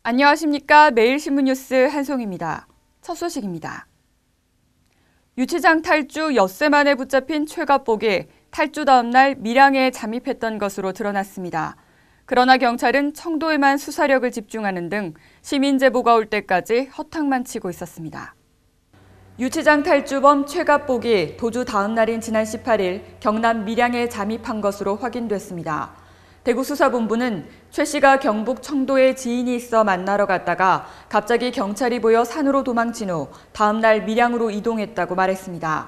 안녕하십니까. 매일신문뉴스 한송입니다. 첫 소식입니다. 유치장 탈주 엿새 만에 붙잡힌 최갑복이 탈주 다음 날 밀양에 잠입했던 것으로 드러났습니다. 그러나 경찰은 청도에만 수사력을 집중하는 등 시민 제보가 올 때까지 허탕만 치고 있었습니다. 유치장 탈주범 최갑복이 도주 다음 날인 지난 18일 경남 밀양에 잠입한 것으로 확인됐습니다. 대구수사본부는 최 씨가 경북 청도에 지인이 있어 만나러 갔다가 갑자기 경찰이 보여 산으로 도망친 후 다음 날 밀양으로 이동했다고 말했습니다.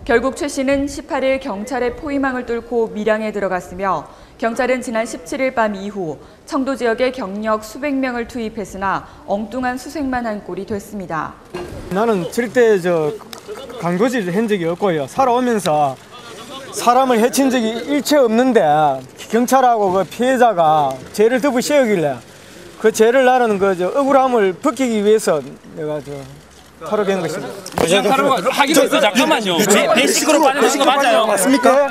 결국 최 씨는 18일 경찰의 포위망을 뚫고 밀양에 들어갔으며 경찰은 지난 17일 밤 이후 청도 지역에 경력 수백 명을 투입했으나 엉뚱한 수색만 한 꼴이 됐습니다. 나는 절대 강도질 한 적이 없고요. 살아오면서 사람을 해친 적이 일체 없는데 경찰하고 그 피해자가 죄를 덮어 씌우길래 그 죄를 나는 억울함을 벗기기 위해서 내가 탈옥한 것입니다. 하기 위해서 잠깐만요. 배식으로 빠져나간 거 맞아요? 맞습니까?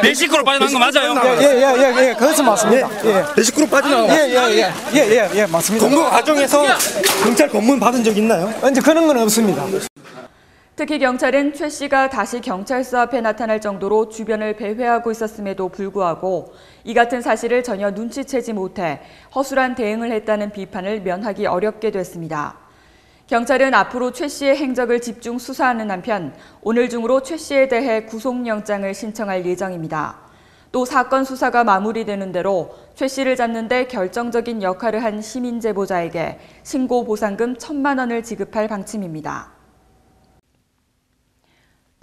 배식으로 빠져나간 거 맞아요? 예, 그것은 맞습니다. 예. 배식으로 빠져나간 거. 예, 맞습니다. 검거 과정에서 경찰 검문 받은 적 있나요? 이제 그런 건 없습니다. 특히 경찰은 최 씨가 다시 경찰서 앞에 나타날 정도로 주변을 배회하고 있었음에도 불구하고 이 같은 사실을 전혀 눈치채지 못해 허술한 대응을 했다는 비판을 면하기 어렵게 됐습니다. 경찰은 앞으로 최 씨의 행적을 집중 수사하는 한편 오늘 중으로 최 씨에 대해 구속영장을 신청할 예정입니다. 또 사건 수사가 마무리되는 대로 최 씨를 잡는 데 결정적인 역할을 한 시민 제보자에게 신고 보상금 1,000만 원을 지급할 방침입니다.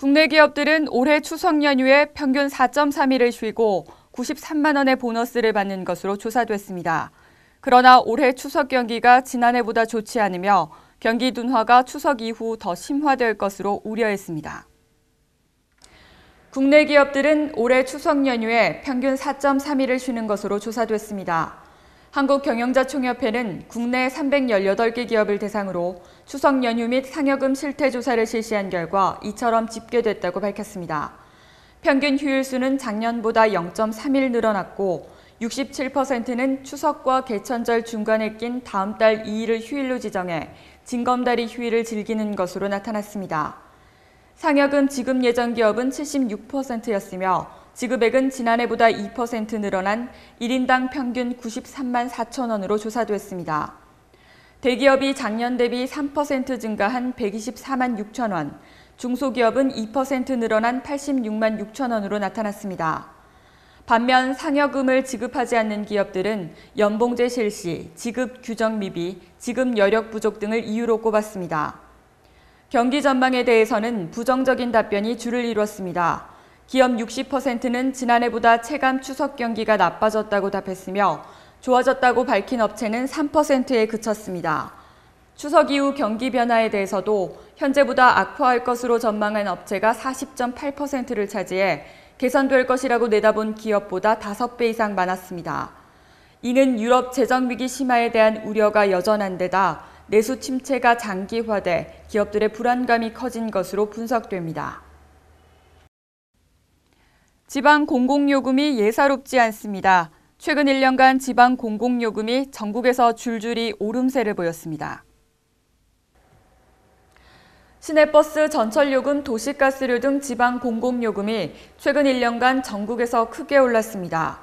국내 기업들은 올해 추석 연휴에 평균 4.3일을 쉬고 93만 원의 보너스를 받는 것으로 조사됐습니다. 그러나 올해 추석 경기가 지난해보다 좋지 않으며 경기 둔화가 추석 이후 더 심화될 것으로 우려했습니다. 국내 기업들은 올해 추석 연휴에 평균 4.3일을 쉬는 것으로 조사됐습니다. 한국경영자총협회는 국내 318개 기업을 대상으로 추석 연휴 및 상여금 실태 조사를 실시한 결과 이처럼 집계됐다고 밝혔습니다. 평균 휴일수는 작년보다 0.3일 늘어났고 67%는 추석과 개천절 중간에 낀 다음 달 2일을 휴일로 지정해 징검다리 휴일을 즐기는 것으로 나타났습니다. 상여금 지급 예정 기업은 76%였으며 지급액은 지난해보다 2% 늘어난 1인당 평균 93만 4천 원으로 조사됐습니다. 대기업이 작년 대비 3% 증가한 124만 6천 원, 중소기업은 2% 늘어난 86만 6천 원으로 나타났습니다. 반면 상여금을 지급하지 않는 기업들은 연봉제 실시, 지급 규정 미비, 지급 여력 부족 등을 이유로 꼽았습니다. 경기 전망에 대해서는 부정적인 답변이 주를 이뤘습니다. 기업 60%는 지난해보다 체감 추석 경기가 나빠졌다고 답했으며 좋아졌다고 밝힌 업체는 3%에 그쳤습니다. 추석 이후 경기 변화에 대해서도 현재보다 악화할 것으로 전망한 업체가 40.8%를 차지해 개선될 것이라고 내다본 기업보다 5배 이상 많았습니다. 이는 유럽 재정위기 심화에 대한 우려가 여전한 데다 내수 침체가 장기화돼 기업들의 불안감이 커진 것으로 분석됩니다. 지방 공공요금이 예사롭지 않습니다. 최근 1년간 지방 공공요금이 전국에서 줄줄이 오름세를 보였습니다. 시내버스, 전철요금, 도시가스료 등 지방 공공요금이 최근 1년간 전국에서 크게 올랐습니다.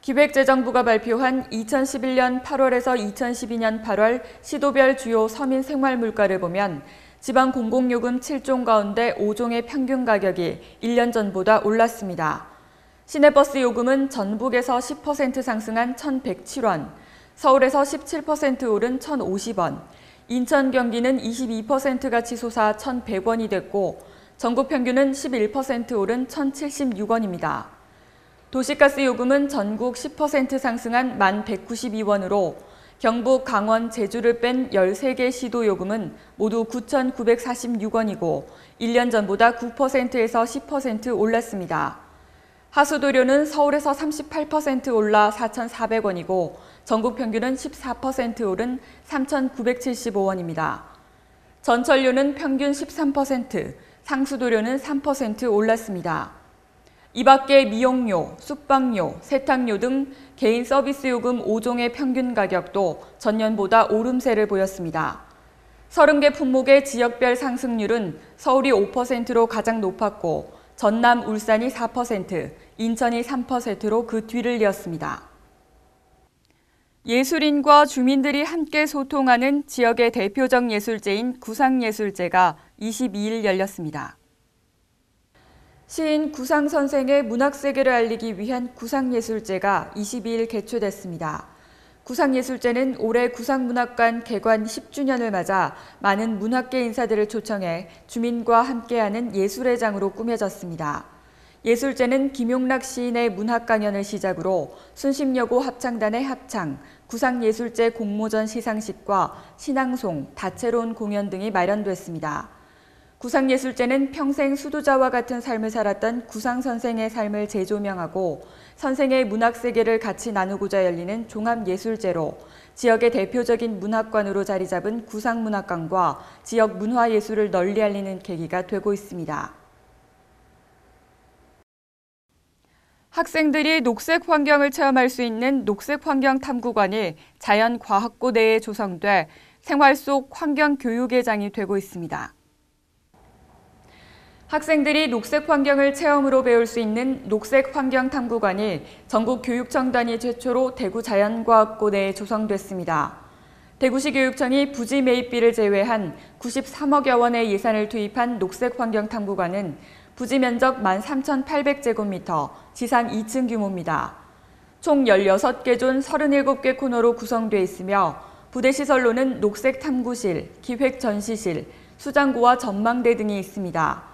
기획재정부가 발표한 2011년 8월에서 2012년 8월 시도별 주요 서민 생활물가를 보면 지방 공공요금 7종 가운데 5종의 평균 가격이 1년 전보다 올랐습니다. 시내버스 요금은 전북에서 10% 상승한 1,107원, 서울에서 17% 오른 1,050원, 인천, 경기는 22%가 치솟아 1,100원이 됐고 전국 평균은 11% 오른 1,076원입니다. 도시가스 요금은 전국 10% 상승한 1,192원으로 경북, 강원, 제주를 뺀 13개 시도 요금은 모두 9,946원이고 1년 전보다 9%에서 10% 올랐습니다. 하수도료는 서울에서 38% 올라 4,400원이고 전국 평균은 14% 오른 3,975원입니다. 전철료는 평균 13%, 상수도료는 3% 올랐습니다. 이 밖에 미용료, 숙박료, 세탁료 등 개인 서비스 요금 5종의 평균 가격도 전년보다 오름세를 보였습니다. 30개 품목의 지역별 상승률은 서울이 5%로 가장 높았고 전남, 울산이 4%, 인천이 3%로 그 뒤를 이었습니다. 예술인과 주민들이 함께 소통하는 지역의 대표적 예술제인 구상예술제가 22일 열렸습니다. 시인 구상 선생의 문학세계를 알리기 위한 구상예술제가 22일 개최됐습니다. 구상예술제는 올해 구상문학관 개관 10주년을 맞아 많은 문학계 인사들을 초청해 주민과 함께하는 예술의 장으로 꾸며졌습니다. 예술제는 김용락 시인의 문학 강연을 시작으로 순심여고 합창단의 합창, 구상예술제 공모전 시상식과 신앙송, 다채로운 공연 등이 마련됐습니다. 구상예술제는 평생 수도자와 같은 삶을 살았던 구상 선생의 삶을 재조명하고 선생의 문학세계를 같이 나누고자 열리는 종합예술제로 지역의 대표적인 문학관으로 자리 잡은 구상문학관과 지역 문화예술을 널리 알리는 계기가 되고 있습니다. 학생들이 녹색 환경을 체험할 수 있는 녹색환경탐구관이 자연과학고 내에 조성돼 생활 속 환경교육의 장이 되고 있습니다. 학생들이 녹색 환경을 체험으로 배울 수 있는 녹색환경탐구관이 전국교육청 단위 최초로 대구 자연과학고 내에 조성됐습니다. 대구시 교육청이 부지 매입비를 제외한 93억여 원의 예산을 투입한 녹색환경탐구관은 부지 면적 13,800제곱미터, 지상 2층 규모입니다. 총 16개 존 37개 코너로 구성돼 있으며 부대 시설로는 녹색탐구실, 기획전시실, 수장고와 전망대 등이 있습니다.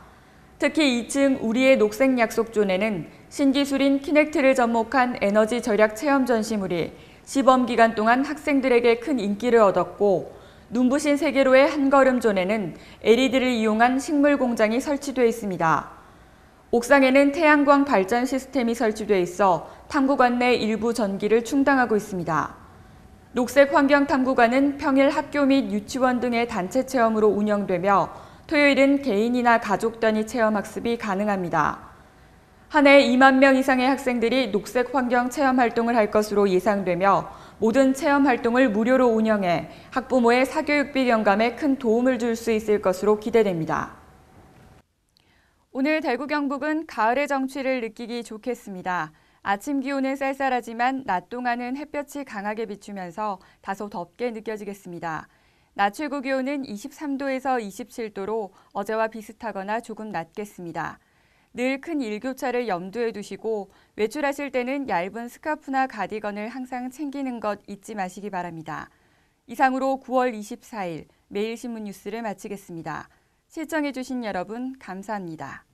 특히 2층 우리의 녹색 약속존에는 신기술인 키넥트를 접목한 에너지 절약 체험 전시물이 시범 기간 동안 학생들에게 큰 인기를 얻었고 눈부신 세계로의 한걸음존에는 LED를 이용한 식물 공장이 설치돼 있습니다. 옥상에는 태양광 발전 시스템이 설치돼 있어 탐구관 내 일부 전기를 충당하고 있습니다. 녹색 환경 탐구관은 평일 학교 및 유치원 등의 단체 체험으로 운영되며 토요일은 개인이나 가족 단위 체험 학습이 가능합니다. 한 해 2만 명 이상의 학생들이 녹색 환경 체험 활동을 할 것으로 예상되며 모든 체험 활동을 무료로 운영해 학부모의 사교육비 경감에 큰 도움을 줄 수 있을 것으로 기대됩니다. 오늘 대구 경북은 가을의 정취를 느끼기 좋겠습니다. 아침 기온은 쌀쌀하지만 낮 동안은 햇볕이 강하게 비추면서 다소 덥게 느껴지겠습니다. 낮 최고 기온은 23도에서 27도로 어제와 비슷하거나 조금 낮겠습니다. 늘 큰 일교차를 염두에 두시고 외출하실 때는 얇은 스카프나 가디건을 항상 챙기는 것 잊지 마시기 바랍니다. 이상으로 9월 24일 매일신문 뉴스를 마치겠습니다. 시청해주신 여러분 감사합니다.